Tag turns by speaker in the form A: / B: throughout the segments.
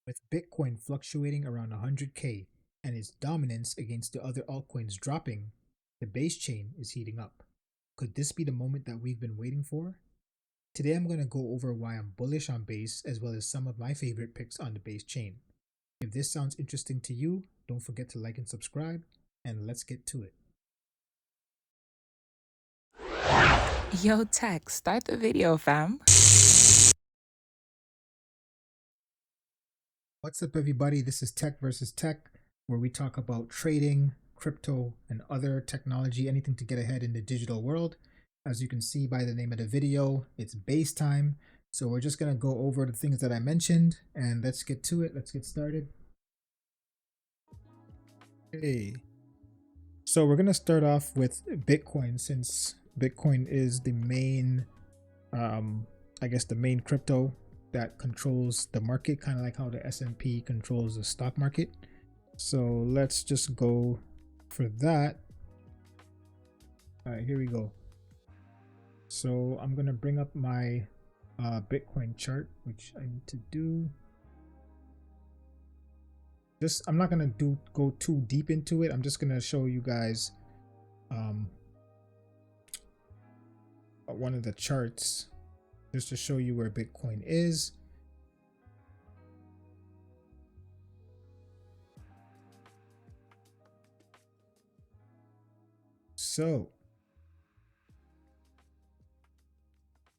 A: With Bitcoin fluctuating around 100K and its dominance against the other altcoins dropping, the base chain is heating up. Could this be the moment that we've been waiting for? Today I'm going to go over why I'm bullish on base as well as some of my favorite picks on the base chain. If this sounds interesting to you, don't forget to like and subscribe, and let's get to it.
B: Yo, Tech, start the video, fam.
A: What's up, everybody? This is Tech versus Tech, where we talk about trading, crypto, and other technology, anything to get ahead in the digital world. As you can see by the name of the video, it's base time. So we're just going to go over the things that I mentioned, and let's get to it. Let's get started. Okay. So we're going to start off with Bitcoin, since Bitcoin is the main, I guess the main crypto that controls the market, kind of like how the S&P controls the stock market. So let's just go for that. All right, here we go. So I'm gonna bring up my Bitcoin chart, which I need to do. I'm not gonna go too deep into it. I'm just gonna show you guys one of the charts just to show you where Bitcoin is. So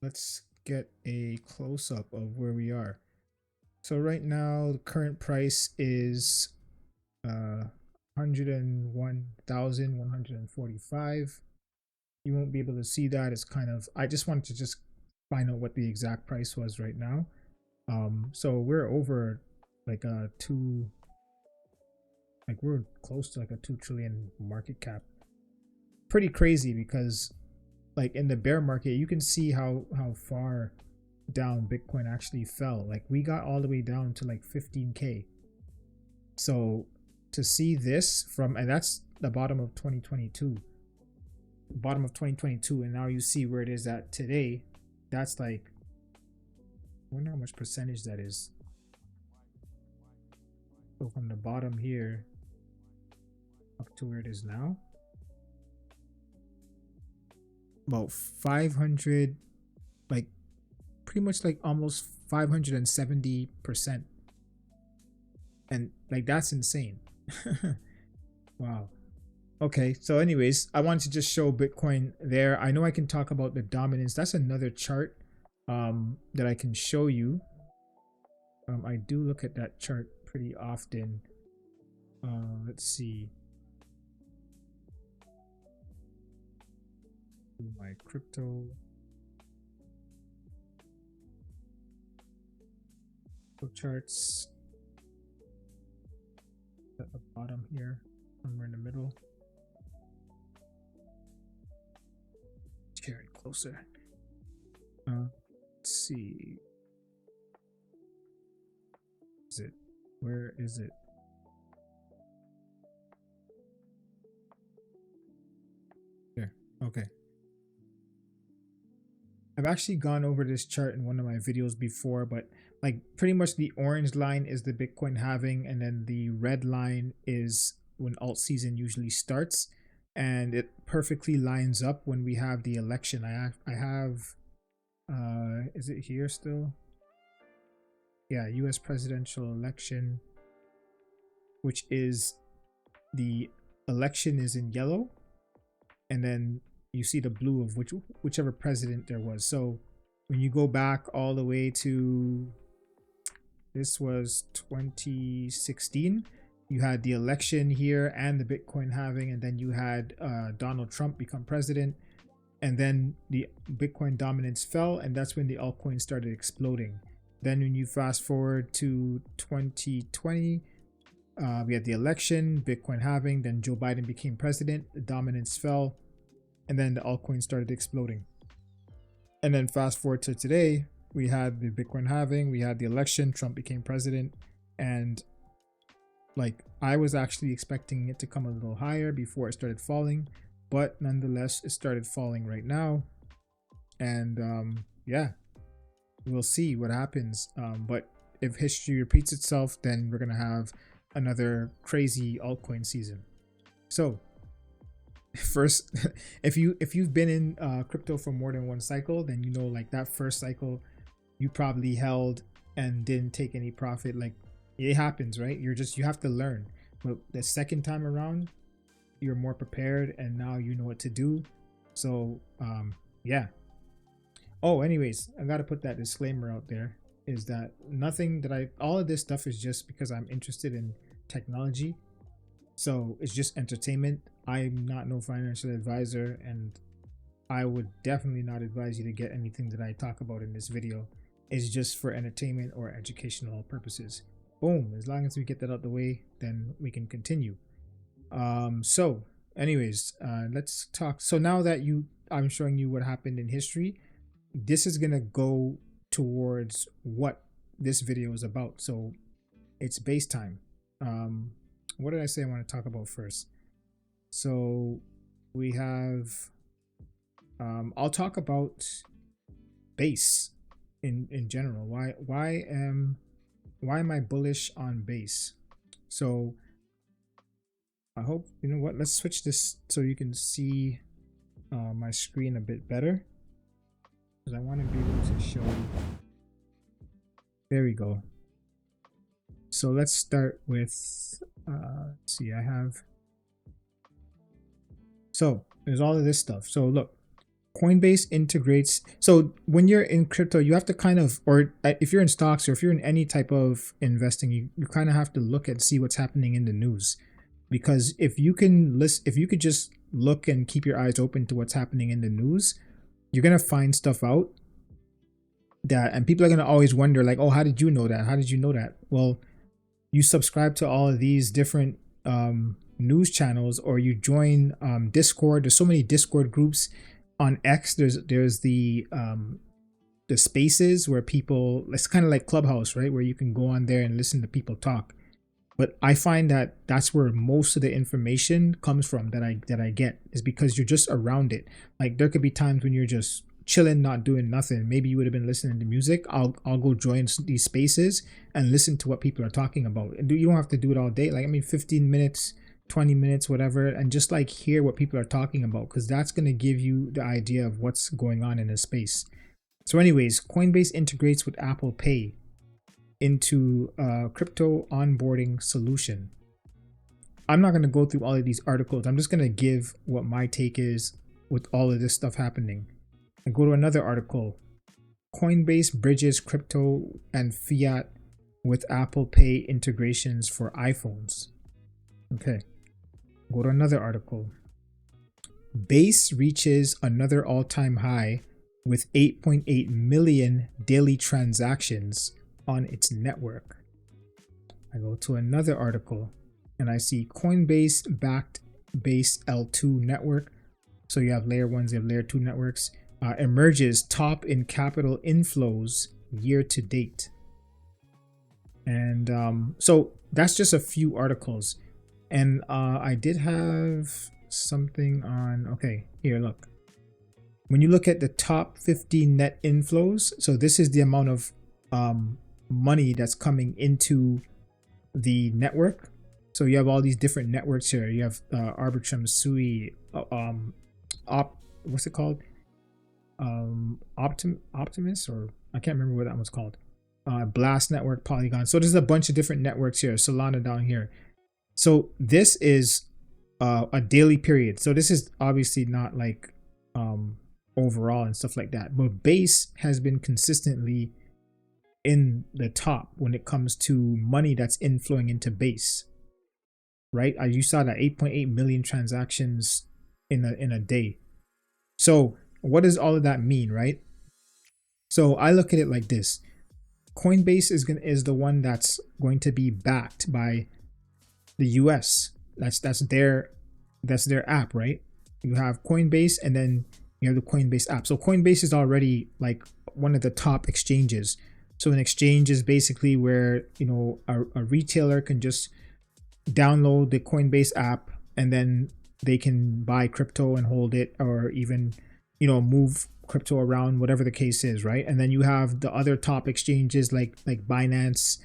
A: let's get a close-up of where we are. So right now the current price is 101,145. You won't be able to see that. It's kind of, I just wanted to just find out what the exact price was right now. So we're over like we're close to like a 2 trillion market cap. Pretty crazy, because like in the bear market you can see how far down Bitcoin actually fell. Like we got all the way down to like 15K. So to see this from, and that's the bottom of 2022, and now you see where it is at today. That's like, I wonder how much percentage that is. So from the bottom here up to where it is now, about 500, like pretty much like almost 570%. And like that's insane. Wow. Okay, so anyways, I wanted to just show Bitcoin there. I know I can talk about the dominance. That's another chart that I can show you. I do look at that chart pretty often. Let's see. My crypto charts at the bottom here, somewhere in the middle. Share it closer. Let's see. Is it? Where is it? Here. Okay. I've actually gone over this chart in one of my videos before, but like pretty much the orange line is the Bitcoin halving, and then the red line is when alt season usually starts, and it perfectly lines up when we have the election. I have is it here still? Yeah, US presidential election, which is the election is in yellow, and then you see the blue of whichever president there was. So when you go back all the way to, this was 2016, you had the election here and the Bitcoin halving, and then you had Donald Trump become president, and then the Bitcoin dominance fell, and that's when the altcoins started exploding. Then when you fast forward to 2020, we had the election, Bitcoin halving, then Joe Biden became president, the dominance fell, and then the altcoins started exploding. And then fast forward to today, we had the Bitcoin halving, we had the election, Trump became president, and like I was actually expecting it to come a little higher before it started falling, but nonetheless it started falling right now. And yeah, we'll see what happens. But if history repeats itself, then we're gonna have another crazy altcoin season. So first, if you've been in crypto for more than one cycle, then you know, like, that first cycle you probably held and didn't take any profit. Like, it happens, right? You have to learn. But the second time around, you're more prepared and now you know what to do. So yeah. Oh, anyways, I gotta put that disclaimer out there, is that nothing that all of this stuff is just because I'm interested in technology. So it's just entertainment. I'm not no financial advisor, and I would definitely not advise you to get anything that I talk about in this video. It's just for entertainment or educational purposes. Boom. As long as we get that out the way, then we can continue. So anyways, let's talk. So now that I'm showing you what happened in history, this is gonna go towards what this video is about. So it's base time. What did I say I want to talk about first? So we have I'll talk about base in general. Why am I bullish on base? So I hope, you know what, let's switch this so you can see my screen a bit better, because I want to be able to show. There we go. So let's start with let's see, so there's all of this stuff. So look, Coinbase integrates. So when you're in crypto, you have to kind of, or if you're in stocks or if you're in any type of investing, you kind of have to look and see what's happening in the news. Because if you could just look and keep your eyes open to what's happening in the news, you're gonna find stuff out that, and people are gonna always wonder, like, oh, how did you know that? How did you know that? Well, you subscribe to all of these different news channels, or you join Discord. There's so many Discord groups on X. There's the spaces where people, it's kind of like Clubhouse, right, where you can go on there and listen to people talk. But I find that that's where most of the information comes from that I get, is because you're just around it. Like, there could be times when you're just chilling, not doing nothing. Maybe you would have been listening to music. I'll go join these spaces and listen to what people are talking about. And you don't have to do it all day. Like, I mean, 15 minutes, 20 minutes, whatever, and just like hear what people are talking about, because that's going to give you the idea of what's going on in a space. So anyways, Coinbase integrates with Apple Pay into a crypto onboarding solution. I'm not going to go through all of these articles. I'm just going to give what my take is with all of this stuff happening. And go to another article. Coinbase bridges crypto and fiat with Apple Pay integrations for iPhones. Okay. Go to another article. Base reaches another all-time high with 8.8 million daily transactions on its network. I go to another article and I see Coinbase backed Base L2 network. So you have layer 1s, you have layer 2 networks. Emerges top in capital inflows year to date. And so that's just a few articles. And I did have something on, okay, here, look. When you look at the top 50 net inflows, so this is the amount of money that's coming into the network. So you have all these different networks here. You have Arbitrum, Sui, what's it called? Optimus, or I can't remember what that one's called. Blast Network, Polygon. So there's a bunch of different networks here. Solana down here. So this is a daily period. So this is obviously not like overall and stuff like that. But Base has been consistently in the top when it comes to money that's inflowing into Base. Right? You saw that 8.8 million transactions in a day. So what does all of that mean, right? So I look at it like this. Coinbase is the one that's going to be backed by the US. That's their app, right? You have Coinbase and then you have the Coinbase app. So Coinbase is already like one of the top exchanges. So an exchange is basically where, you know, a retailer can just download the Coinbase app and then they can buy crypto and hold it, or even, you know, move crypto around, whatever the case is, right? And then you have the other top exchanges like Binance.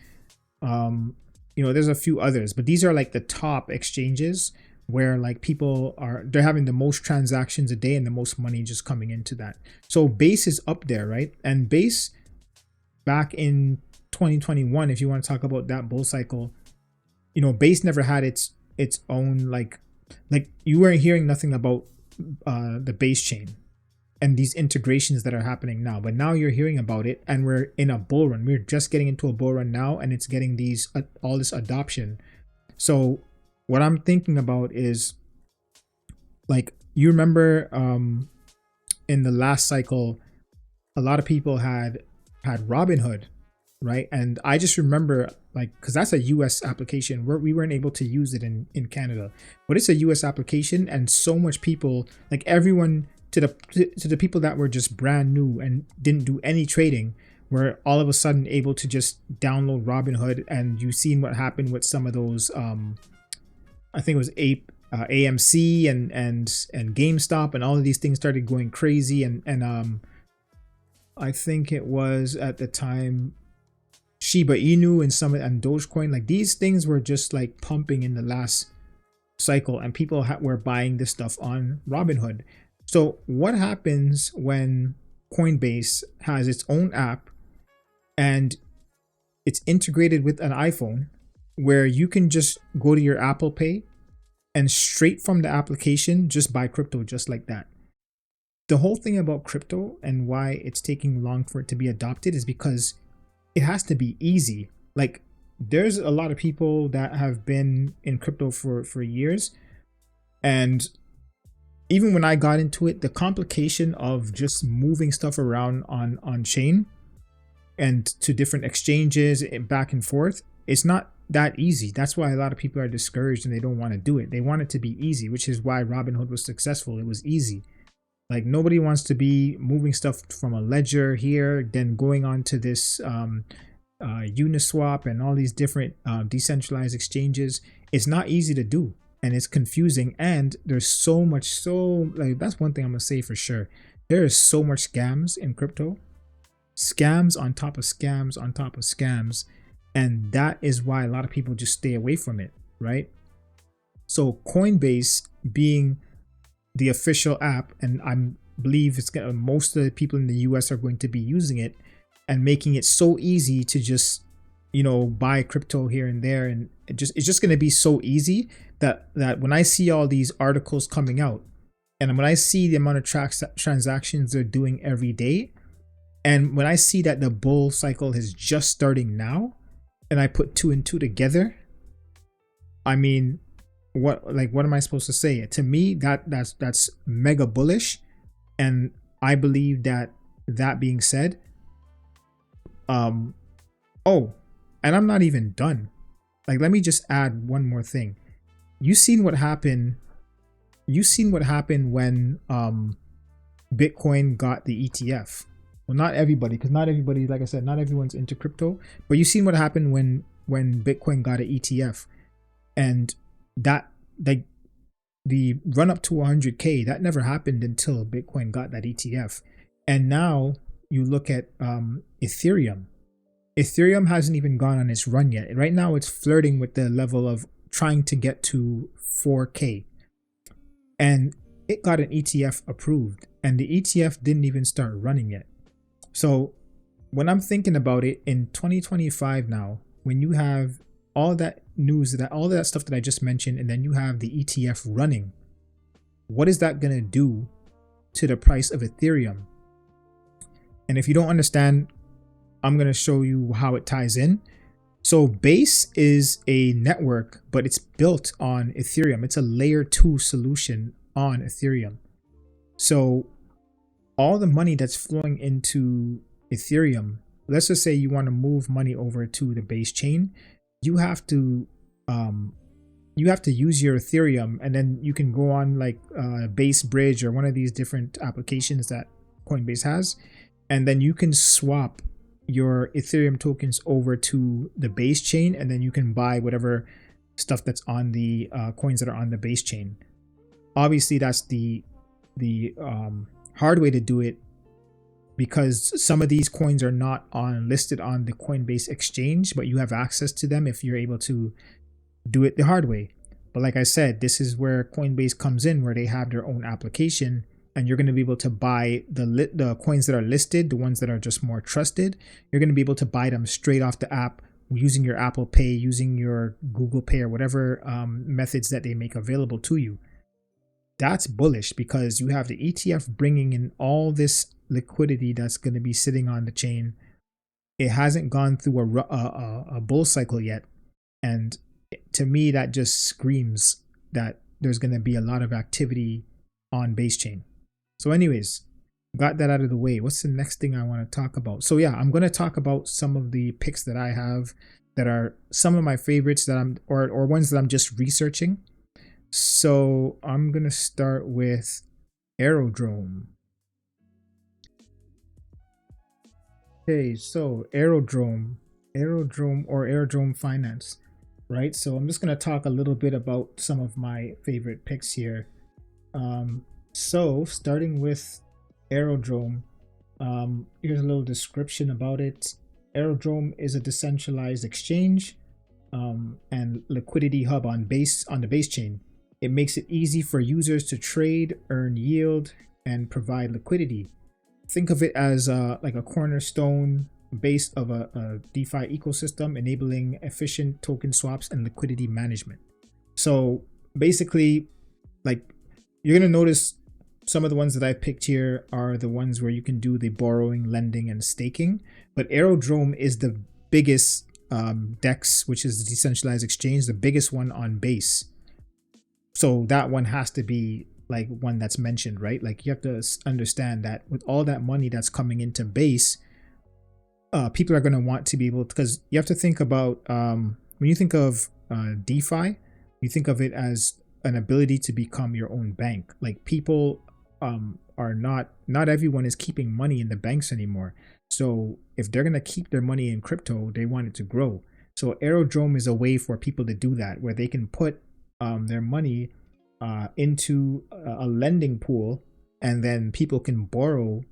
A: There's a few others, but these are like the top exchanges where like they're having the most transactions a day and the most money just coming into that. So Base is up there, right? And Base back in 2021, if you want to talk about that bull cycle, Base never had its own like you weren't hearing nothing about the Base chain and these integrations that are happening now, but now you're hearing about it, and we're in a bull run. We're just getting into a bull run now, and it's getting these all this adoption. So what I'm thinking about is, like, you remember in the last cycle, a lot of people had Robinhood, right? And I just remember, like, because that's a US application, we weren't able to use it in Canada, but it's a US application, and so much people, like everyone, to the people that were just brand new and didn't do any trading, were all of a sudden able to just download Robinhood. And you've seen what happened with some of those I think it was AMC and GameStop, and all of these things started going crazy, and I think it was at the time Shiba Inu and Dogecoin. Like, these things were just like pumping in the last cycle, and people were buying this stuff on Robinhood. So what happens when Coinbase has its own app and it's integrated with an iPhone, where you can just go to your Apple Pay and straight from the application just buy crypto just like that? The whole thing about crypto and why it's taking long for it to be adopted is because it has to be easy. Like, there's a lot of people that have been in crypto for years, and even when I got into it, the complication of just moving stuff around on chain and to different exchanges and back and forth, it's not that easy. That's why a lot of people are discouraged and they don't want to do it. They want it to be easy, which is why Robinhood was successful. It was easy. Like, nobody wants to be moving stuff from a ledger here, then going on to this Uniswap and all these different decentralized exchanges. It's not easy to do, and it's confusing, and there's so like, that's one thing I'm gonna say for sure. There is so much scams in crypto, scams on top of scams on top of scams, and that is why a lot of people just stay away from it, right? So Coinbase being the official app, and I believe most of the people in the US are going to be using it, and making it so easy to just buy crypto here and there, and it's just going to be so easy that when I see all these articles coming out, and when I see the amount of transactions they're doing every day, and when I see that the bull cycle is just starting now, and I put two and two together, I mean, what am I supposed to say? To me, that's mega bullish. And I believe that being said, and I'm not even done. Like, let me just add one more thing. You seen what happened when Bitcoin got the ETF. Well, not everybody, because not everybody, like I said, not everyone's into crypto, but you seen what happened when Bitcoin got an ETF, and that, like, the run up to 100K, that never happened until Bitcoin got that ETF. And now you look at Ethereum. Ethereum hasn't even gone on its run yet. Right now it's flirting with the level of trying to get to 4K. And it got an ETF approved, and the ETF didn't even start running yet. So when I'm thinking about it in 2025 now, when you have all that news, all that stuff that I just mentioned, and then you have the ETF running, what is that going to do to the price of Ethereum? And if you don't understand, I'm going to show you how it ties in. So Base is a network, but it's built on Ethereum. It's a layer 2 solution on Ethereum. So all the money that's flowing into Ethereum, let's just say you want to move money over to the Base chain, you have to use your Ethereum, and then you can go on like Base Bridge or one of these different applications that Coinbase has, and then you can swap your Ethereum tokens over to the Base chain, and then you can buy whatever stuff that's on the coins that are on the Base chain. Obviously, that's the hard way to do it. because some of these coins are not on listed on the Coinbase exchange, but you have access to them if you're able to do it the hard way. But like I said, this is where Coinbase comes in, where they have their own application, and you're going to be able to buy the coins that are listed, the ones that are just more trusted. You're going to be able to buy them straight off the app using your Apple Pay, using your Google Pay, or whatever methods that they make available to you. That's bullish because you have the ETF bringing in all this liquidity that's going to be sitting on the chain. It hasn't gone through a bull cycle yet, and to me that just screams that there's going to be a lot of activity on base chain. So anyways, got that out of the way. What's the next thing I want to talk about? So yeah, I'm going to talk about some of the picks that I have that are some of my favorites that I'm or ones that I'm just researching. So I'm going to start with Aerodrome. Okay, so Aerodrome or Aerodrome Finance, right? So I'm just going to talk a little bit about some of my favorite picks here. So starting with Aerodrome, here's a little description about it. Aerodrome is a decentralized exchange and liquidity hub on the base chain. It makes it easy for users to trade, earn yield, and provide liquidity. Think of it as like a cornerstone base of a DeFi ecosystem, enabling efficient token swaps and liquidity management. So basically, like, you're going to notice some of the ones that I picked here are the ones where you can do the borrowing, lending, and staking. But Aerodrome is the biggest DEX, which is the decentralized exchange, the biggest one on base. So that one has to be like one that's mentioned, right? Like, you have to understand that with all that money that's coming into base, people are going to want to be able to, because you have to think about when you think of DeFi, you think of it as an ability to become your own bank. Like, people are not everyone is keeping money in the banks anymore. So if they're going to keep their money in crypto, they want it to grow. So Aerodrome is a way for people to do that, where they can put their money into a lending pool, and then people can borrow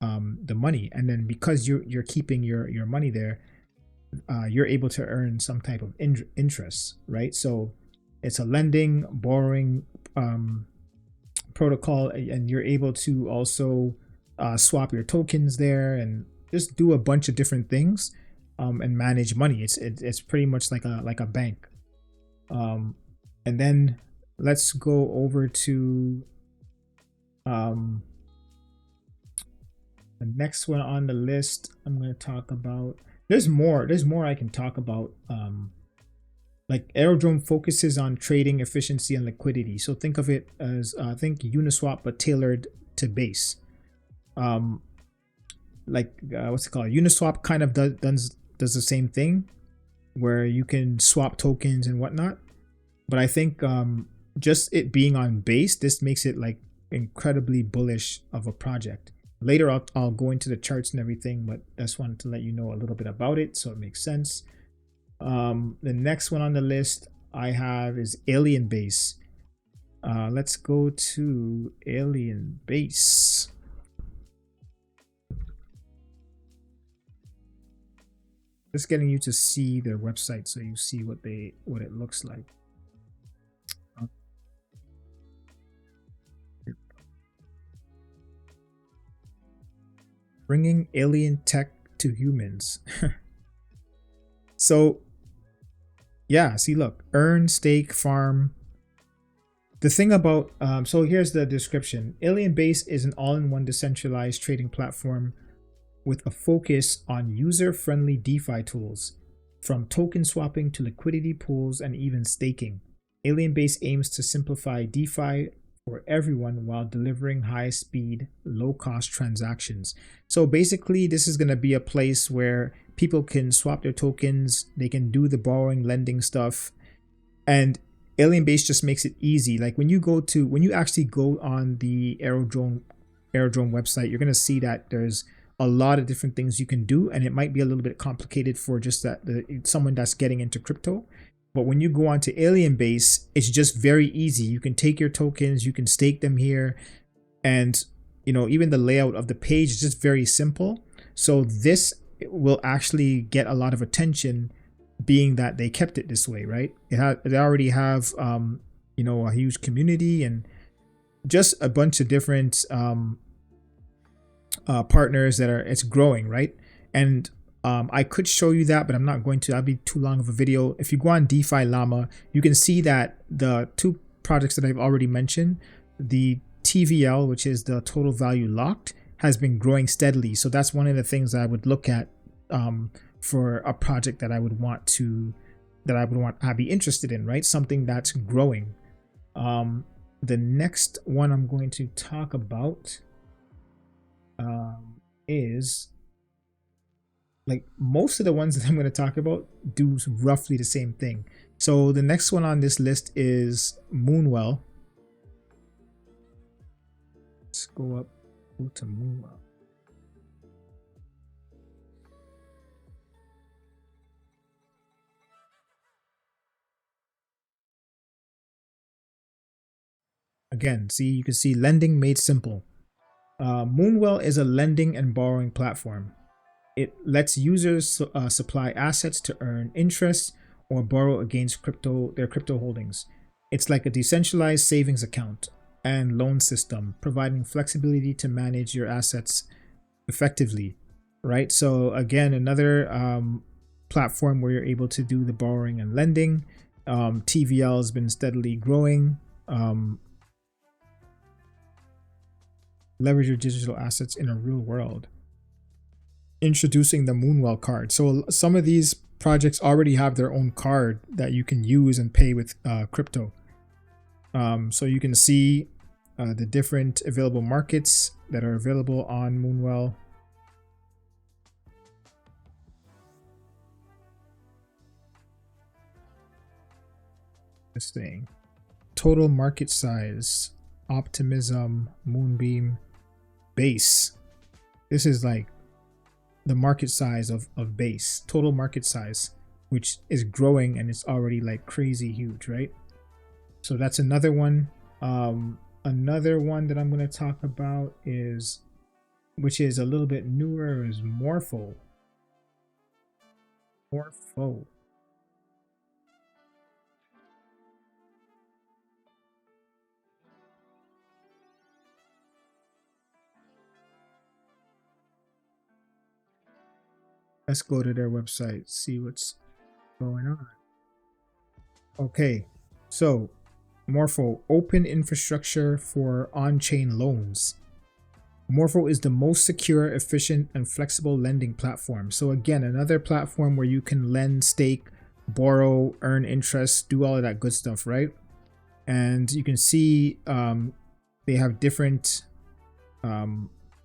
A: the money, and then because you're keeping your money there, you're able to earn some type of interest, right? So it's a lending, borrowing protocol, and you're able to also swap your tokens there and just do a bunch of different things and manage money. It's pretty much like a bank. And then let's go over to the next one on the list. I'm going to talk about, there's more I can talk about. Like, Aerodrome focuses on trading efficiency and liquidity. So think of it as think Uniswap, but tailored to base. What's it called? Uniswap kind of does the same thing, where you can swap tokens and whatnot. But I think just it being on base, this makes it like incredibly bullish of a project. Later I'll go into the charts and everything, but I just wanted to let you know a little bit about it so it makes sense. The next one on the list I have is Alien Base. Let's go to Alien Base. Just getting you to see their website so you see what it looks like. Bringing alien tech to humans. So yeah, see, look, earn, stake, farm. The thing about so here's the description. Alien Base is an all-in-one decentralized trading platform with a focus on user-friendly DeFi tools, from token swapping to liquidity pools and even staking. Alien Base aims to simplify DeFi for everyone while delivering high-speed, low-cost transactions. So basically, this is going to be a place where people can swap their tokens, they can do the borrowing, lending stuff, and Alien Base just makes it easy. Like, when you actually go on the Aerodrome website, you're going to see that there's a lot of different things you can do, and it might be a little bit complicated for just someone that's getting into crypto. But when you go on to Alien Base, it's just very easy. You can take your tokens, you can stake them here, and even the layout of the page is just very simple. So this will actually get a lot of attention, being that they kept it this way, right? They already have a huge community and just a bunch of different partners it's growing, right? And I could show you that, but I'm not going to. That'd be too long of a video. If you go on DeFi Llama, you can see that the two projects that I've already mentioned, the TVL, which is the total value locked, has been growing steadily. So that's one of the things that I would look at for a project that I'd be interested in, right? Something that's growing. The next one I'm going to talk about is, like, most of the ones that I'm going to talk about do roughly the same thing. So the next one on this list is Moonwell. Let's go to Moonwell. Again, see, you can see lending made simple. Moonwell is a lending and borrowing platform. It lets users supply assets to earn interest or borrow against their crypto holdings. It's like a decentralized savings account and loan system, providing flexibility to manage your assets effectively, right? So again, another platform where you're able to do the borrowing and lending. TVL has been steadily growing. Leverage your digital assets in a real world. Introducing the Moonwell card. So some of these projects already have their own card that you can use and pay with crypto. So you can see the different available markets that are available on Moonwell. This thing. Total market size, optimism, moonbeam, base. This is like the market size of base, total market size, which is growing, and it's already like crazy huge, right? So that's another one. Another one that I'm going to talk about is, which is a little bit newer, is Morpho. Let's go to their website, see what's going on. Okay, so Morpho, open infrastructure for on-chain loans. Morpho is the most secure, efficient, and flexible lending platform. So again, another platform where you can lend, stake, borrow, earn interest, do all of that good stuff, right? And you can see they have different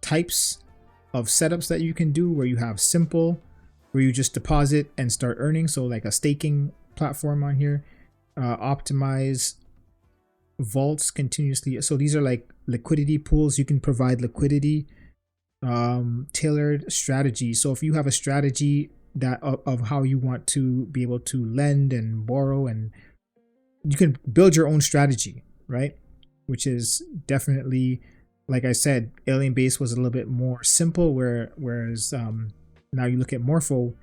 A: types of setups that you can do, where you have simple, where you just deposit and start earning. So like a staking platform on here. Optimize, vaults continuously. So these are like liquidity pools. You can provide liquidity. Tailored strategy. So if you have a strategy that of how you want to be able to lend and borrow, and you can build your own strategy, right? Which is definitely, like I said, Alien Base was a little bit more simple, whereas now you look at Morpho,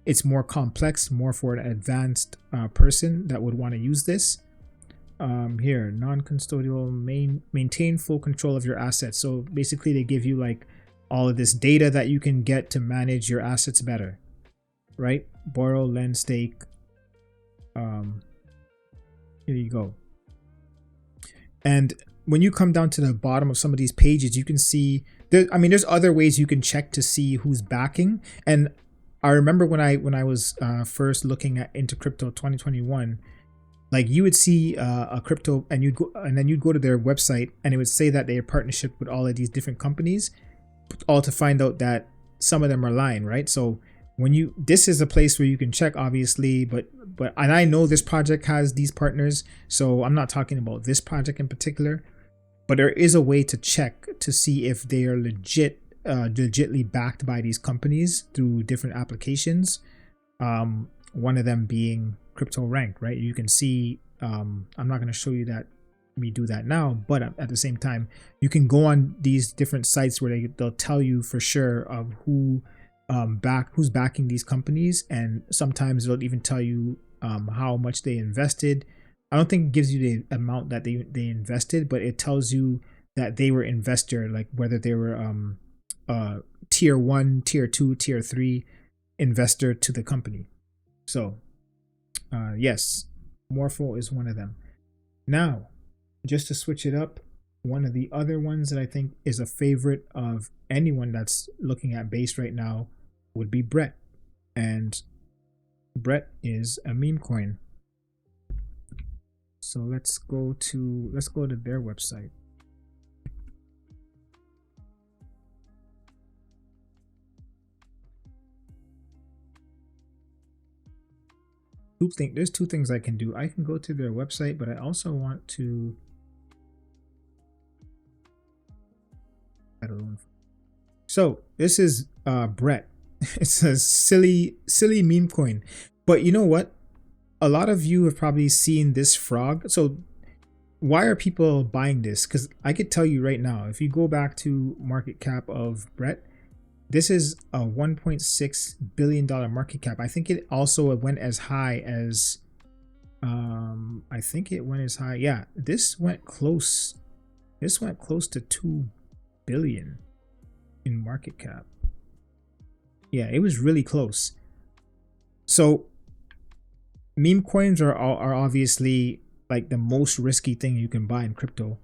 A: it's more complex, more for an advanced person that would want to use this. Here, non-custodial, maintain full control of your assets. So basically they give you like all of this data that you can get to manage your assets better, right? Borrow, lend, stake. Here you go. And when you come down to the bottom of some of these pages, you can see there's other ways you can check to see who's backing. And I remember when I was first looking into crypto 2021, like you would see a crypto, and then you'd go to their website, and it would say that they have partnership with all of these different companies, all to find out that some of them are lying, right? So this is a place where you can check, obviously, but and I know this project has these partners, so I'm not talking about this project in particular, but there is a way to check to see if they are legitly backed by these companies through different applications. One of them being CryptoRank, right? You can see, I'm not going to show you that me do that now, but at the same time, you can go on these different sites where they'll tell you for sure of who's backing these companies, and sometimes they'll even tell you how much they invested. I don't think it gives you the amount that they invested, but it tells you that they were investor, like whether they were tier 1, tier 2, tier 3 investor to the company. So yes, Morpho is one of them. Now, just to switch it up, one of the other ones that I think is a favorite of anyone that's looking at base right now would be Brett. And Brett is a meme coin. So let's go to their website. There's two things I can do. I can go to their website, but I also want to so this is Brett. It's a silly meme coin, but you know what, a lot of you have probably seen this frog. So why are people buying this? Because I could tell you right now, if you go back to market cap of Brett, this is a $1.6 billion market cap. I think it also went as high as yeah, this went close to 2 billion in market cap. Yeah, it was really close. So meme coins are obviously like the most risky thing you can buy in crypto.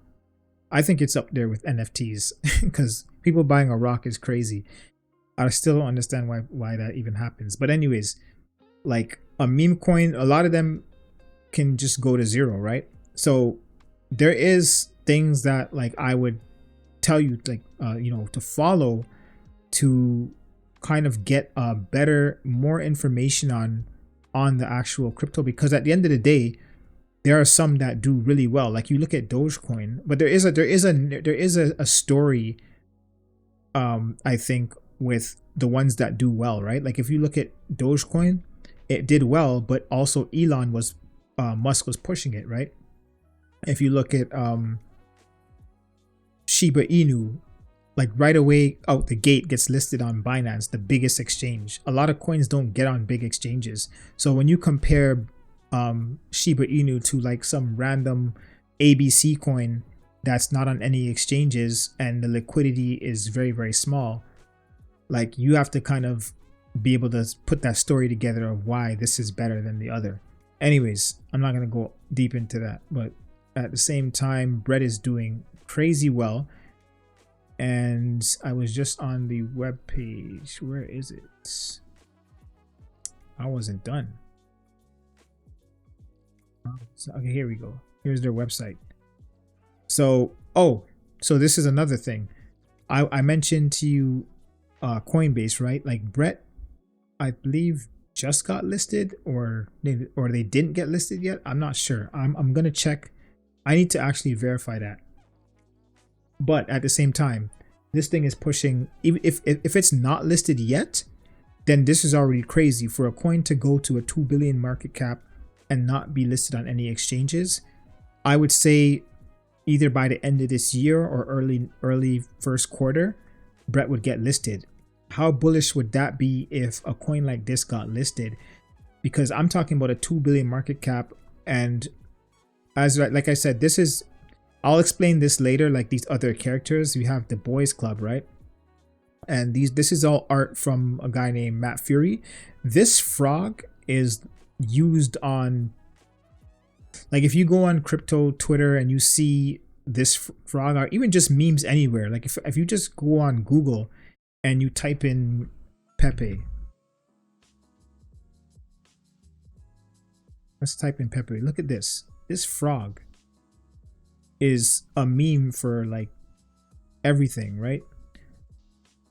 A: I think it's up there with NFTs because people buying a rock is crazy. I still don't understand why that even happens. But anyways, like a meme coin, a lot of them can just go to zero, right? So there is things that like I would tell you, like to follow to kind of get a better, more information on the actual crypto, because at the end of the day, there are some that do really well. Like you look at Dogecoin, but there is a story, I think, with the ones that do well, right? Like if you look at Dogecoin, it did well, but also Elon Musk was pushing it, right? If you look at Shiba Inu, like right away out the gate gets listed on Binance, the biggest exchange. A lot of coins don't get on big exchanges. So when you compare Shiba Inu to like some random ABC coin that's not on any exchanges and the liquidity is very, very small, like you have to kind of be able to put that story together of why this is better than the other. Anyways, I'm not going to go deep into that, but at the same time, Brett is doing crazy well. And I was just on the web page. Where is it? I wasn't done. Okay, here we go. Here's their website. So this is another thing. I mentioned to you Coinbase, right? Like Brett, I believe just got listed, or they didn't get listed yet. I'm not sure. I'm gonna check. I need to actually verify that. But at the same time, this thing is pushing. If it's not listed yet, then this is already crazy for a coin to go to a 2 billion market cap and not be listed on any exchanges. I would say either by the end of this year or early first quarter, Brett would get listed. How bullish would that be if a coin like this got listed? Because I'm talking about a 2 billion market cap, and as like I said, this is, I'll explain this later. Like these other characters, you have the boys club, right? And this is all art from a guy named Matt Fury. This frog is used on, like if you go on crypto Twitter and you see this frog, or even just memes anywhere, like if you just go on Google and you type in Pepe, let's type in Pepe. Look at this frog is a meme for like everything, right?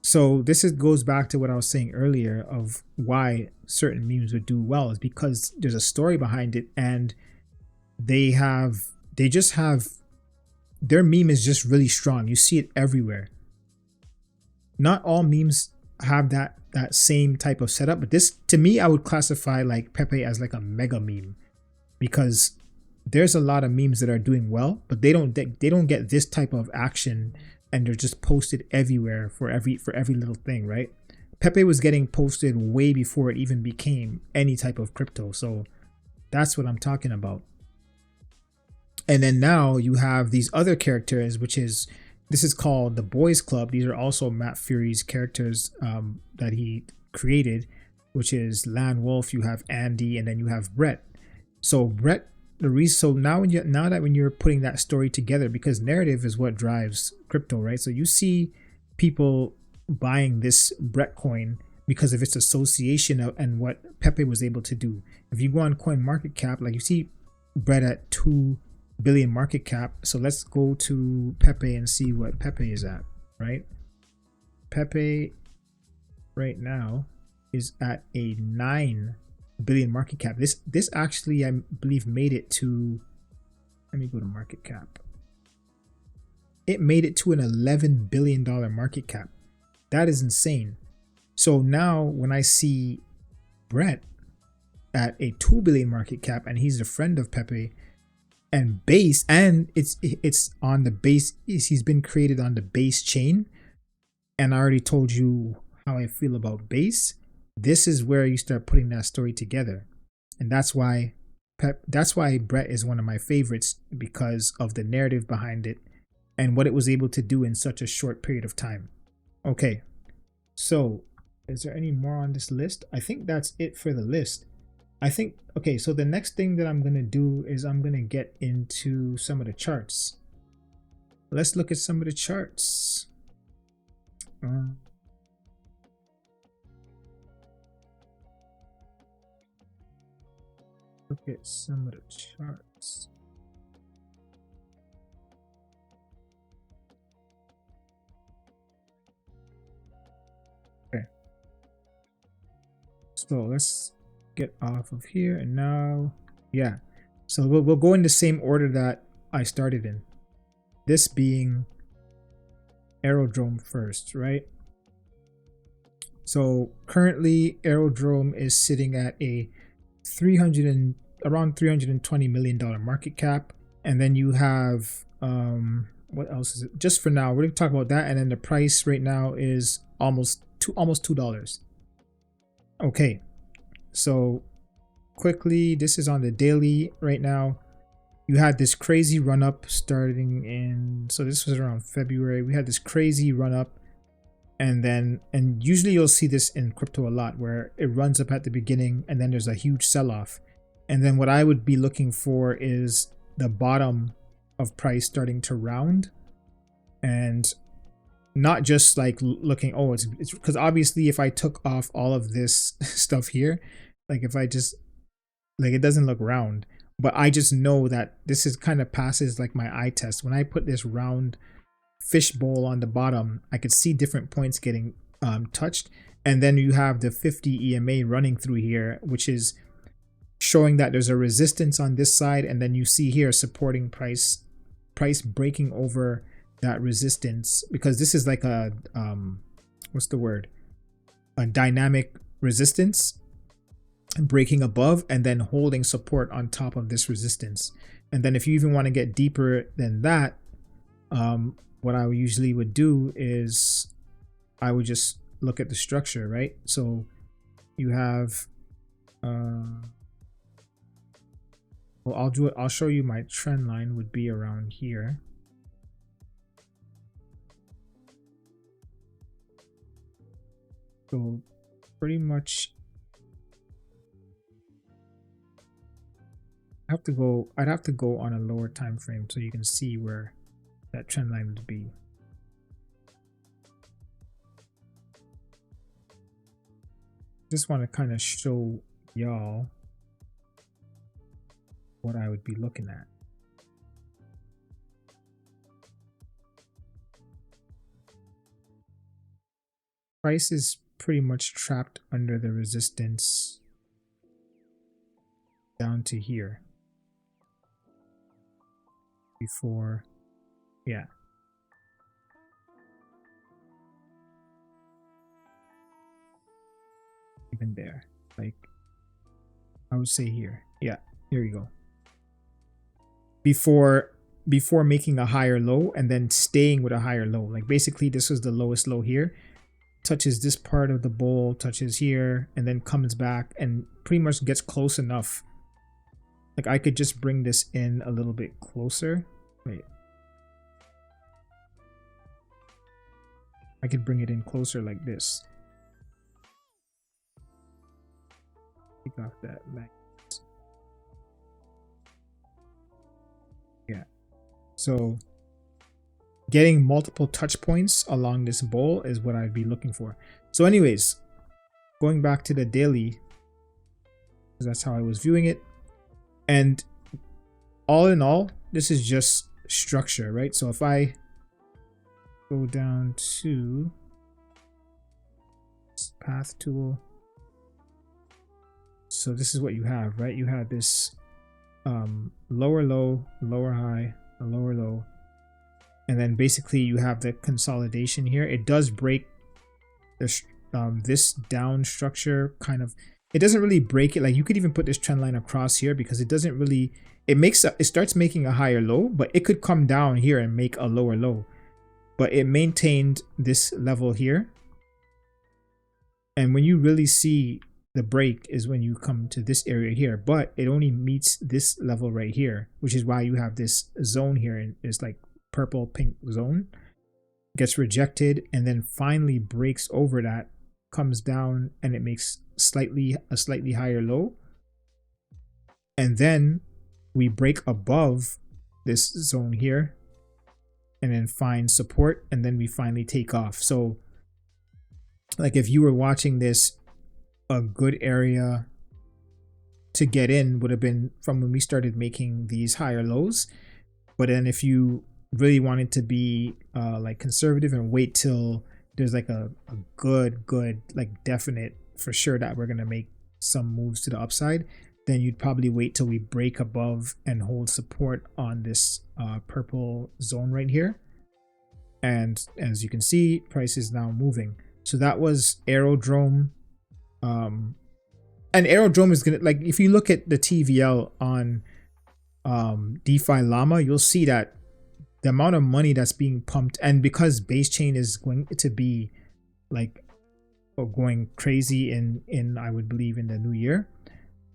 A: So this goes back to what I was saying earlier of why certain memes would do well, is because there's a story behind it, and they just have their meme is just really strong. You see it everywhere. Not all memes have that same type of setup, but this, to me, I would classify like Pepe as like a mega meme, because there's a lot of memes that are doing well, but they don't get this type of action, and they're just posted everywhere for every little thing, right? Pepe was getting posted way before it even became any type of crypto. So that's what I'm talking about. And then now you have these other characters, which is, this is called the Boys Club. These are also Matt Fury's characters that he created, which is Lan Wolf. You have Andy, and then you have Brett. So Brett, the reason, so now that when you're putting that story together, because narrative is what drives crypto, right? So you see people buying this Brett coin because of its association and what Pepe was able to do. If you go on Coin Market Cap, like you see Brett at 2 billion market cap. So let's go to Pepe and see what Pepe is at, right? Pepe right now is at a 9 billion market cap. This actually, I believe, made it to, let me go to market cap. It made it to an $11 billion market cap. That is insane. So now when I see Brett at a 2 billion market cap, and he's a friend of Pepe, and base, and it's on the base, he's been created on the base chain, and I already told you how I feel about base. This is where you start putting that story together, and that's why Brett is one of my favorites, because of the narrative behind it and what it was able to do in such a short period of time. Okay, so is there any more on this list? I think that's it for the list. I think, okay, so the next thing that I'm going to do is I'm going to get into some of the charts. Let's look at some of the charts. Look at some of the charts. Okay. So let's get off of here, and now, yeah, so we'll go in the same order that I started in, this being Aerodrome first, right? So currently Aerodrome is sitting at a around $320 million market cap, and then you have what else is it? Just for now, we're going to talk about that, and then the price right now is almost $2. Okay, so quickly, this is on the daily right now. You had this crazy run up starting in, so this was around February. We had this crazy run up, and usually you'll see this in crypto a lot, where it runs up at the beginning and then there's a huge sell off. And then what I would be looking for is the bottom of price starting to round, and not just like looking, oh, it's because obviously if I took off all of this stuff here, like if I just, like, it doesn't look round, but I just know that this is kind of passes like my eye test. When I put this round fishbowl on the bottom, I could see different points getting touched, and then you have the 50 EMA running through here, which is showing that there's a resistance on this side, and then you see here supporting price breaking over that resistance, because this is like a what's the word, a dynamic resistance, breaking above and then holding support on top of this resistance. And then if you even want to get deeper than that, what I usually would do is I would just look at the structure, right? So you have well, I'll show you my trend line would be around here. So pretty much I'd have to go on a lower time frame so you can see where that trend line would be. Just want to kind of show y'all what I would be looking at. Price is pretty much trapped under the resistance down to here before, yeah, even there, like I would say here, yeah, here you go. before making a higher low and then staying with a higher low. Like basically this was the lowest low here, touches this part of the bowl, touches here, and then comes back and pretty much gets close enough. Like I could just bring this in a little bit closer. Wait. I could bring it in closer like this. Take off that magnet. Yeah. So getting multiple touch points along this bowl is what I'd be looking for. So anyways, going back to the daily, because that's how I was viewing it. And all in all, this is just structure, right? So if I go down to path tool, so this is what you have, right? You have this lower low, lower high, a lower low, and then basically you have the consolidation here. It does break this this down structure kind of. It doesn't really break it. Like you could even put this trend line across here because it doesn't really, it starts making a higher low, but it could come down here and make a lower low. But it maintained this level here. And when you really see the break is when you come to this area here, but it only meets this level right here, which is why you have this zone here, and it's like purple pink zone, gets rejected and then finally breaks over that, comes down, and it makes a slightly higher low, and then we break above this zone here and then find support, and then we finally take off. So like if you were watching this, a good area to get in would have been from when we started making these higher lows. But then if you really wanted to be like conservative and wait till there's like a good like definite for sure that we're gonna make some moves to the upside, then you'd probably wait till we break above and hold support on this purple zone right here. And as you can see, price is now moving. So that was Aerodrome. And Aerodrome is gonna, like if you look at the TVL on DeFi Llama, you'll see that the amount of money that's being pumped, and because base chain is going to be like going crazy in I would believe in the new year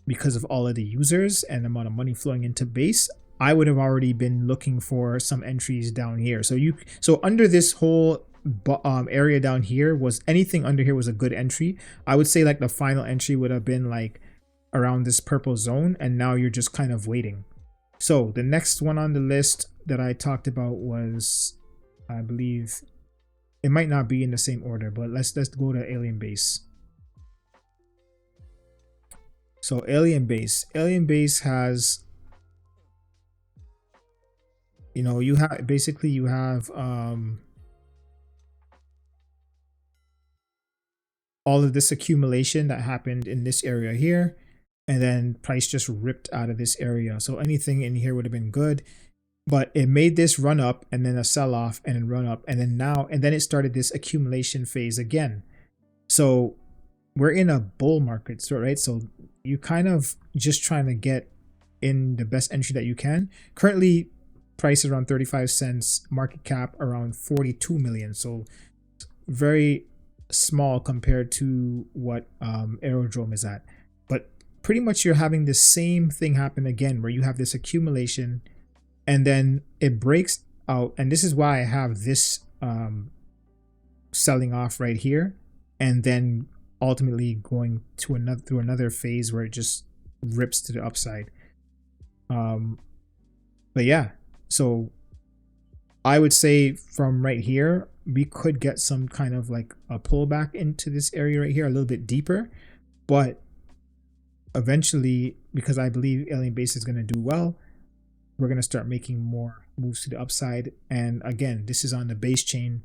A: because of all of the users and the amount of money flowing into base, I would have already been looking for some entries down here. So under this whole area down here, was anything under here was a good entry. I would say like the final entry would have been like around this purple zone, and now you're just kind of waiting. So the next one on the list that I talked about was, I believe it might not be in the same order, but let's go to Alien Base. So Alien Base has, you know, you have basically you have all of this accumulation that happened in this area here, and then price just ripped out of this area. So anything in here would have been good, but it made this run up and then a sell off and then run up, and then it started this accumulation phase again. So we're in a bull market, so right? So you kind of just trying to get in the best entry that you can. Currently price is around 35 cents, market cap around 42 million. So very small compared to what Aerodrome is at. But pretty much you're having the same thing happen again, where you have this accumulation and then it breaks out. And this is why I have this selling off right here, and then ultimately going to through another phase where it just rips to the upside. But yeah, so I would say from right here we could get some kind of like a pullback into this area right here a little bit deeper, but eventually, because I believe Alien Base is going to do well, we're going to start making more moves to the upside. And again, this is on the base chain.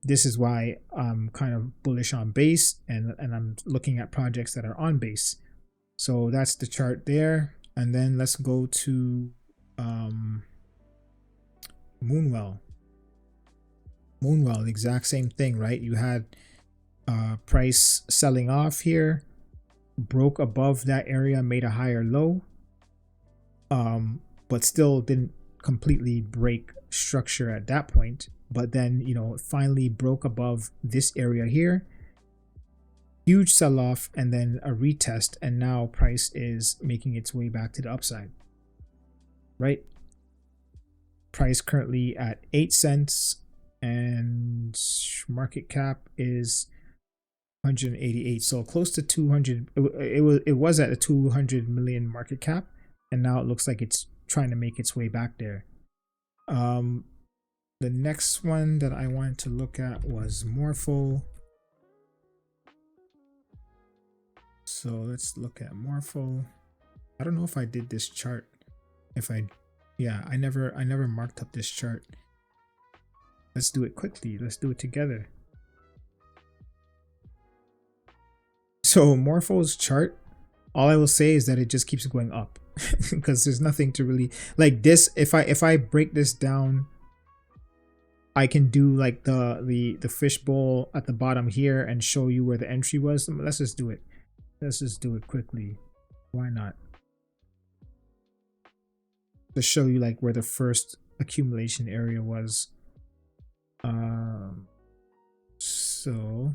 A: This is why I'm kind of bullish on base, and I'm looking at projects that are on base. So that's the chart there. And then let's go to Moonwell. The exact same thing, right? You had price selling off here, broke above that area, made a higher low, but still didn't completely break structure at that point. But then, you know, it finally broke above this area here, huge sell-off, and then a retest, and now price is making its way back to the upside, right? Price currently at 8 cents, and market cap is 188, so close to 200. It was at a 200 million market cap, and now it looks like it's trying to make its way back there. The next one that I wanted to look at was morpho. So let's look at morpho. I don't know if I did this chart. Yeah, I never marked up this chart. Let's do it quickly. Let's do it together. So morpho's chart, all I will say is that it just keeps going up because there's nothing to really like this. If I break this down, I can do like the fishbowl at the bottom here and show you where the entry was. Let's just do it. Let's just do it quickly. Why not? To show you like where the first accumulation area was. So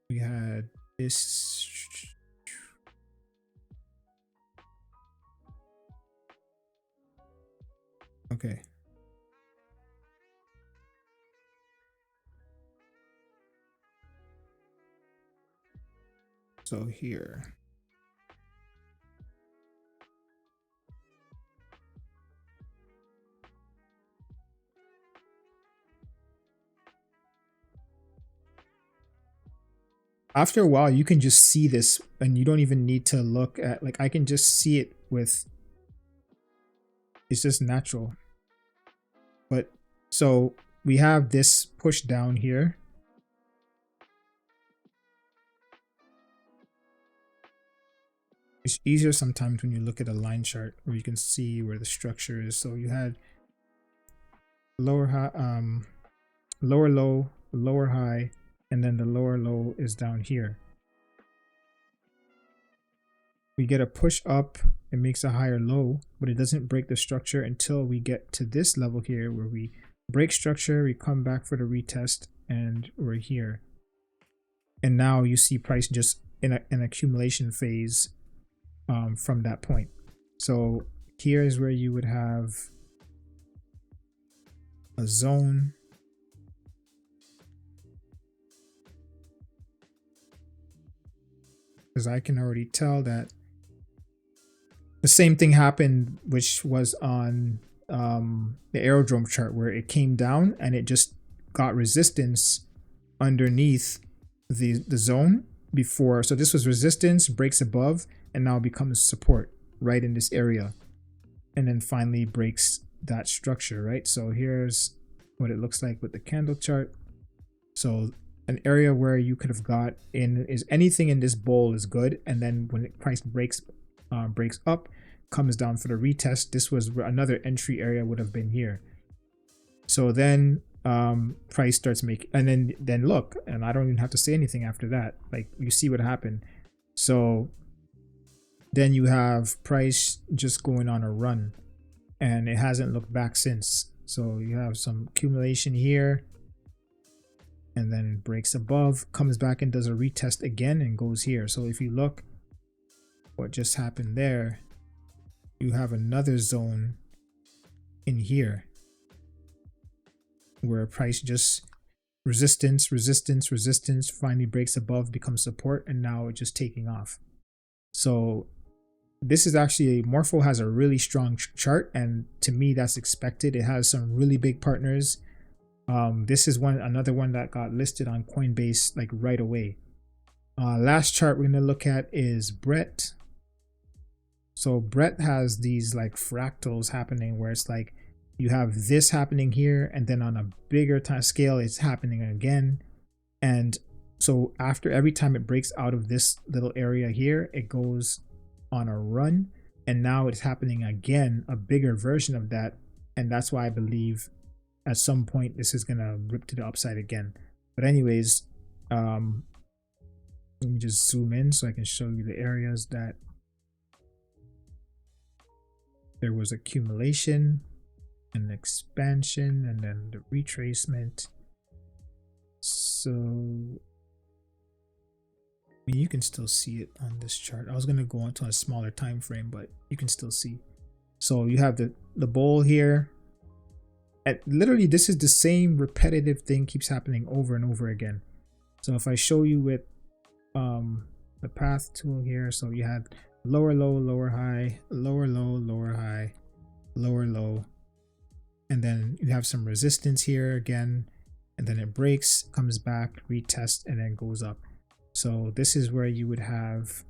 A: we had this. Okay. So here. After a while, you can just see this and you don't even need to look at, like, I can just see it with, it's just natural. But so we have this push down here. It's easier sometimes when you look at a line chart where you can see where the structure is. So you had lower high, lower low, lower high, and then the lower low is down here. We get a push up, it makes a higher low, but it doesn't break the structure until we get to this level here where we break structure, we come back for the retest, and we're here. And now you see price just in an accumulation phase from that point. So here is where you would have a zone. Because I can already tell that the same thing happened, which was on the Aerodrome chart, where it came down and it just got resistance underneath the zone before. So this was resistance, breaks above, and now becomes support right in this area, and then finally breaks that structure, right? So here's what it looks like with the candle chart. So an area where you could have got in is anything in this bowl is good, and then when the price breaks up, comes down for the retest. This was where another entry area would have been here. So then price starts making, and then look, and I don't even have to say anything after that. Like, you see what happened. So then you have price just going on a run, and it hasn't looked back since. So you have some accumulation here, and then it breaks above, comes back and does a retest again and goes here. So if you look what just happened there, you have another zone in here where price just resistance, resistance, resistance, finally breaks above, becomes support, and now it's just taking off. So this is actually, morpho has a really strong chart, and to me that's expected. It has some really big partners. This is another one that got listed on Coinbase like right away. Last chart we're gonna look at is Brett. So Brett has these like fractals happening where it's like you have this happening here, and then on a bigger time scale it's happening again. And so after every time it breaks out of this little area here, it goes on a run, and now it's happening again, a bigger version of that. And that's why I believe at some point this is gonna rip to the upside again. But anyways, let me just zoom in so I can show you the areas that there was accumulation and expansion and then the retracement. So I mean, you can still see it on this chart. I was going to go onto a smaller time frame, but you can still see. So you have the bowl here. And literally this is the same repetitive thing keeps happening over and over again. So if I show you with the path tool here, so you had lower low, lower high, lower low, lower high, lower low, and then you have some resistance here again, and then it breaks, comes back, retest, and then goes up. So this is where you would have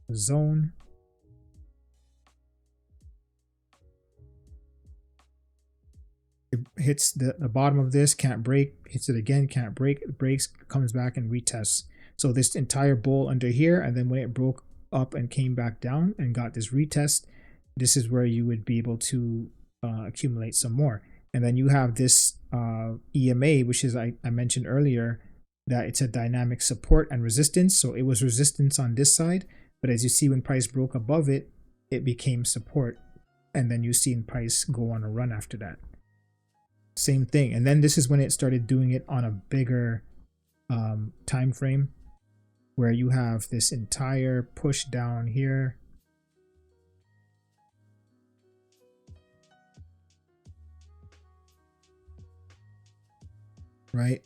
A: the zone. It hits the bottom of this, can't break, hits it again, can't break, it breaks, comes back and retests. So this entire bowl under here, and then when it broke up and came back down and got this retest, this is where you would be able to accumulate some more. And then you have this EMA, which is I mentioned earlier that it's a dynamic support and resistance. So it was resistance on this side, but as you see, when price broke above it, it became support, and then you see price go on a run after that. Same thing. And then this is when it started doing it on a bigger time frame, where you have this entire push down here. Right?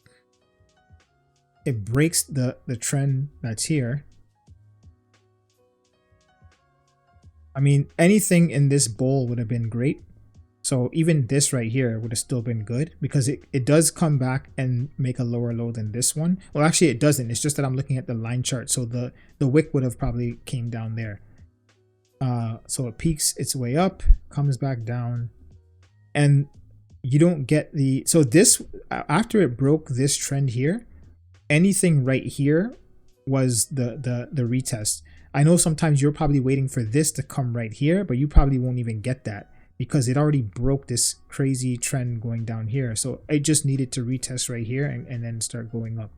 A: It breaks the trend that's here. I mean, anything in this bowl would have been great. So even this right here would have still been good, because it does come back and make a lower low than this one. Well, actually it doesn't. It's just that I'm looking at the line chart. So the wick would have probably came down there. So it peaks its way up, comes back down, and you don't get the, so this, after it broke this trend here, anything right here was the retest. I know sometimes you're probably waiting for this to come right here, but you probably won't even get that, because it already broke this crazy trend going down here. So it just needed to retest right here and then start going up.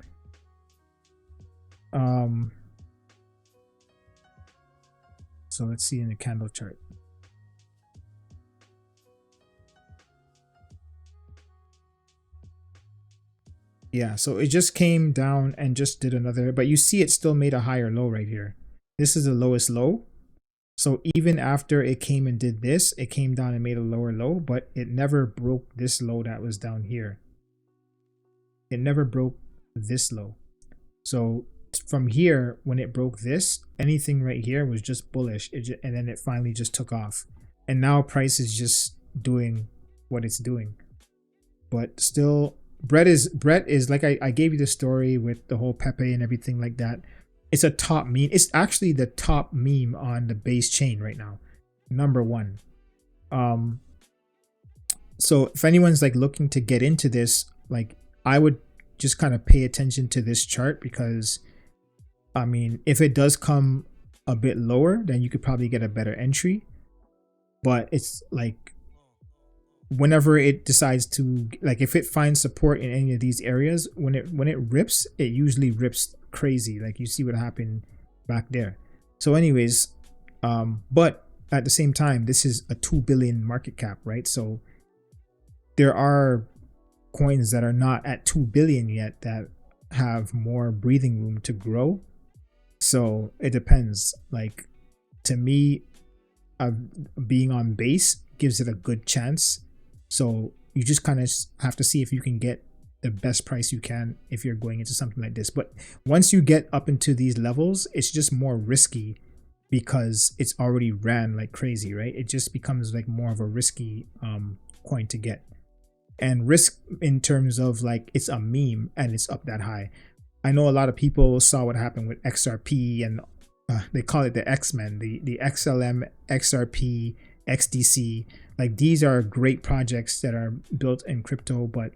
A: So let's see in the candle chart. Yeah, so it just came down and just did another, but you see it still made a higher low right here. This is the lowest low. So even after it came and did this, it came down and made a lower low, but it never broke this low that was down here. It never broke this low. So from here, when it broke this, anything right here was just bullish, and then it finally just took off. And now price is just doing what it's doing. But still, Brett is like I gave you the story with the whole Pepe and everything like that. It's a top meme. It's actually the top meme on the base chain right now, #1. So if anyone's like looking to get into this, like I would just kind of pay attention to this chart, because I mean, if it does come a bit lower, then you could probably get a better entry. But it's like, whenever it decides to, like, if it finds support in any of these areas, when it rips, it usually rips crazy. Like you see what happened back there. So anyways, but at the same time, this is a 2 billion market cap, right? So there are coins that are not at 2 billion yet that have more breathing room to grow. So it depends. Like, to me, being on base gives it a good chance. So you just kind of have to see if you can get the best price you can if you're going into something like this. But once you get up into these levels, it's just more risky, because it's already ran like crazy, right? It just becomes like more of a risky coin to get. And risk in terms of like, it's a meme and it's up that high. I know a lot of people saw what happened with XRP, and they call it the X-Men, the XLM, XRP, XDC. Like, these are great projects that are built in crypto, but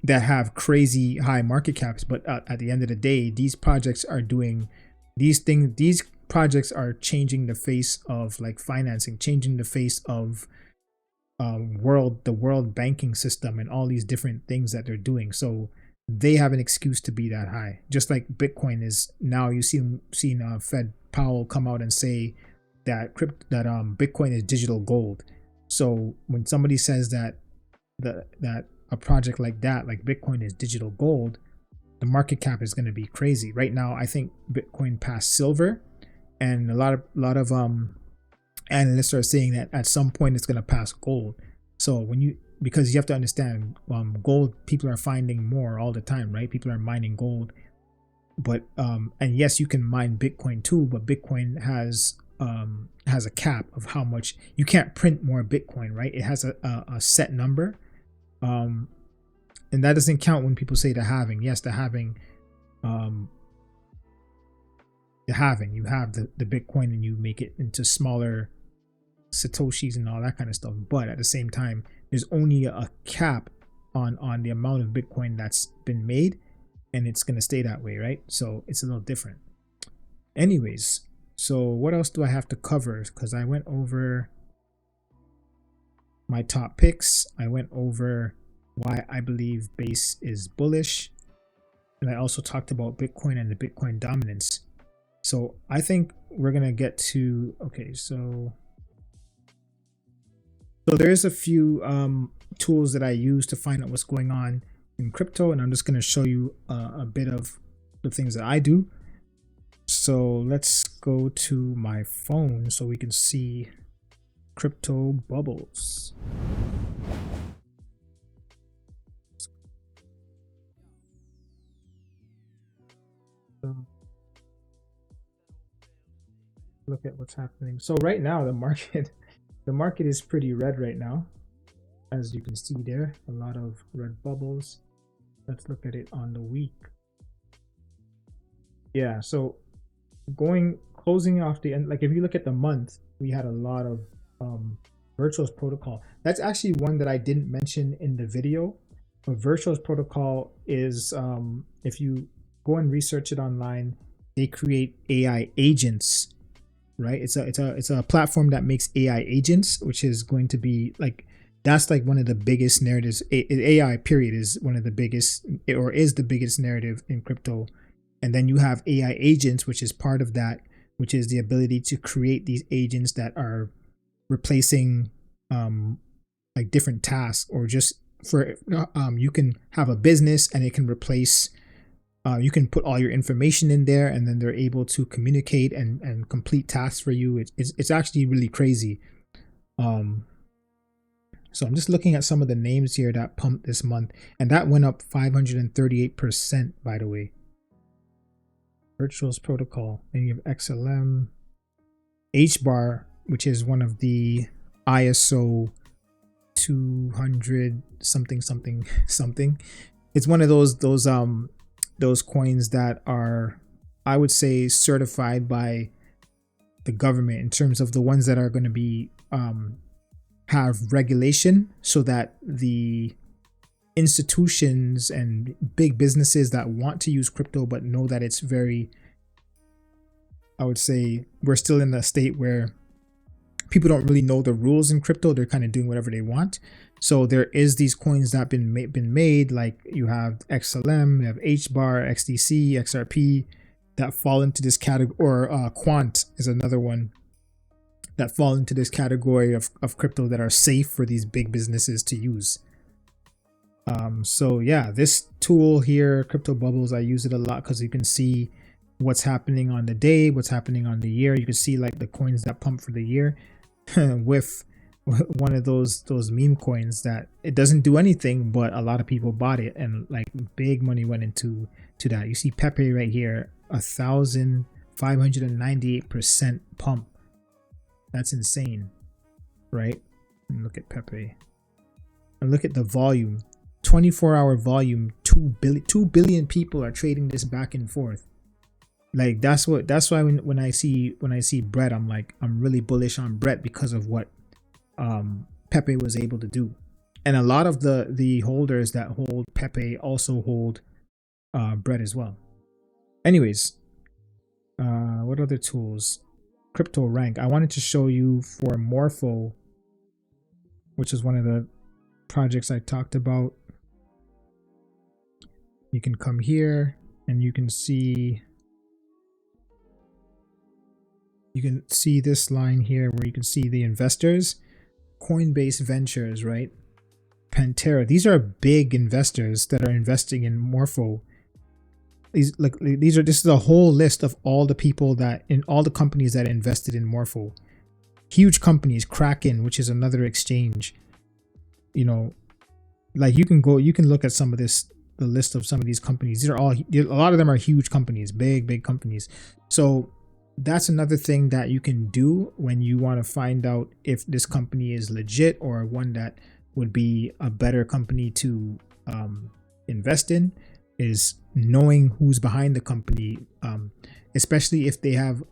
A: that have crazy high market caps. But at the end of the day, these projects are doing these things. These projects are changing the face of like financing, changing the face of the world banking system, and all these different things that they're doing. So they have an excuse to be that high. Just like Bitcoin is now, you seen Fed Powell come out and say that Bitcoin is digital gold. So when somebody says that that a project like that, like Bitcoin, is digital gold, the market cap is going to be crazy. Right now, I think Bitcoin passed silver, and a lot of analysts are saying that at some point it's going to pass gold. So because you have to understand, gold, people are finding more all the time, right? People are mining gold, but and yes, you can mine Bitcoin too, but Bitcoin has a cap of how much you can't print more Bitcoin, right? It has a set number, and that doesn't count when people say the halving. Yes, the halving, you have the Bitcoin and you make it into smaller satoshis and all that kind of stuff, but at the same time there's only a cap on the amount of Bitcoin that's been made, and it's going to stay that way, right? So it's a little different. Anyways, so what else do I have to cover? Because I went over my top picks, I went over why I believe Base is bullish, and I also talked about Bitcoin and the Bitcoin dominance. So I think we're going to get to, okay, so there's a few tools that I use to find out what's going on in crypto, and I'm just going to show you a bit of the things that I do. So let's go to my phone so we can see crypto bubbles. So look at what's happening. So right now the market is pretty red right now, as you can see there, a lot of red bubbles. Let's look at it on the week. Yeah, so closing off the end, like if you look at the month, we had a lot of Virtual's protocol. That's actually one that I didn't mention in the video, but Virtual's protocol is, if you go and research it online, they create AI agents, right? It's a platform that makes AI agents, which is going to be like, that's like one of the biggest narratives. AI period is one of the biggest, or is the biggest narrative in crypto. And then you have AI agents, which is part of that, which is the ability to create these agents that are replacing like different tasks, or just for you can have a business and it can replace, you can put all your information in there, and then they're able to communicate and complete tasks for you. It's actually really crazy. So I'm just looking at some of the names here that pumped this month, and that went up 538%, by the way. Virtual's protocol. Then you have XLM, HBAR, which is one of the ISO 200 something. It's one of those coins that are, I would say, certified by the government in terms of the ones that are going to be have regulation, so that the institutions and big businesses that want to use crypto but know that it's very, I would say, we're still in a state where people don't really know the rules in crypto. They're kind of doing whatever they want. So there is these coins that have been made, like you have XLM, you have HBAR, XDC, XRP, that fall into this category, or Quant is another one that fall into this category of crypto that are safe for these big businesses to use. So yeah, this tool here, Crypto Bubbles, I use it a lot because you can see what's happening on the day, what's happening on the year. You can see like the coins that pump for the year with one of those meme coins that it doesn't do anything, but a lot of people bought it, and like big money went into that. You see pepe right here, 1,598% pump. That's insane, right? And look at pepe, and look at the volume. 24-hour volume, 2 billion people are trading this back and forth. Like that's why when I see Brett, I'm like, I'm really bullish on Brett because of what pepe was able to do. And a lot of the holders that hold pepe also hold Brett as well. Anyways, what other tools? Crypto rank. I wanted to show you for Morpho, which is one of the projects I talked about. You can come here and you can see this line here where you can see the investors. Coinbase Ventures, right? Pantera. These are big investors that are investing in Morpho. This is a whole list of all the people that in all the companies that invested in Morpho. Huge companies, Kraken, which is another exchange. You know, like you can look at some of this, the list of some of these companies. These are all, a lot of them are huge companies, big companies. So that's another thing that you can do when you want to find out if this company is legit or one that would be a better company to invest in, is knowing who's behind the company, especially if they have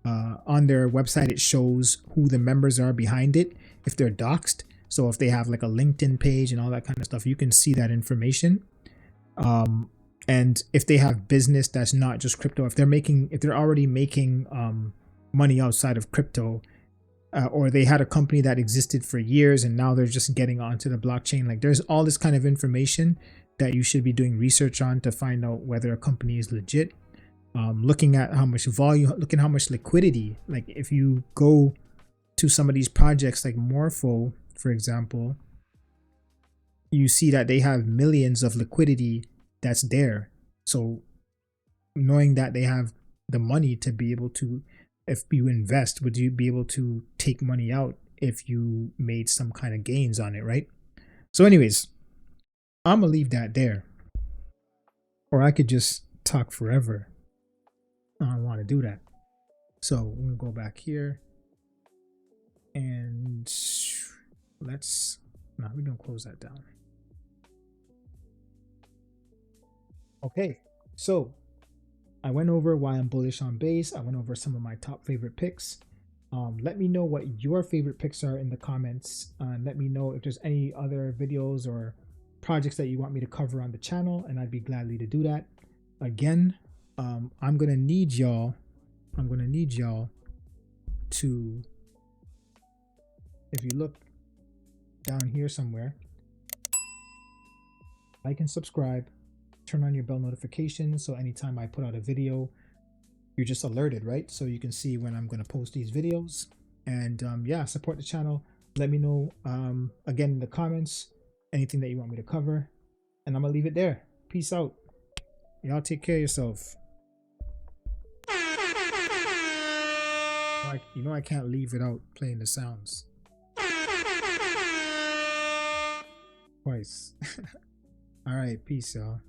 A: on their website it shows who the members are behind it, if they're doxed. So if they have like a LinkedIn page and all that kind of stuff, you can see that information. And if they have business that's not just crypto, if they're already making money outside of crypto, or they had a company that existed for years and now they're just getting onto the blockchain, like there's all this kind of information that you should be doing research on to find out whether a company is legit. Looking at how much volume, looking at how much liquidity. Like if you go to some of these projects like Morpho, for example, you see that they have millions of liquidity that's there. So knowing that they have the money to be able to, if you invest, would you be able to take money out if you made some kind of gains on it, right? So anyways, I'm gonna leave that there, or I could just talk forever. I don't want to do that. So I'm gonna go back here and we're gonna close that down. Okay, so I went over why I'm bullish on base. I went over some of my top favorite picks. Let me know what your favorite picks are in the comments, and let me know if there's any other videos or projects that you want me to cover on the channel, and I'd be gladly to do that. Again, I'm gonna need y'all to, if you look down here somewhere, like and subscribe, turn on your bell notifications, so anytime I put out a video, you're just alerted, right? So you can see when I'm going to post these videos. And yeah, support the channel. Let me know again in the comments anything that you want me to cover, and I'm gonna leave it there. Peace out. Y'all take care of yourself. You know I can't leave without playing the sounds twice. All right, peace, y'all.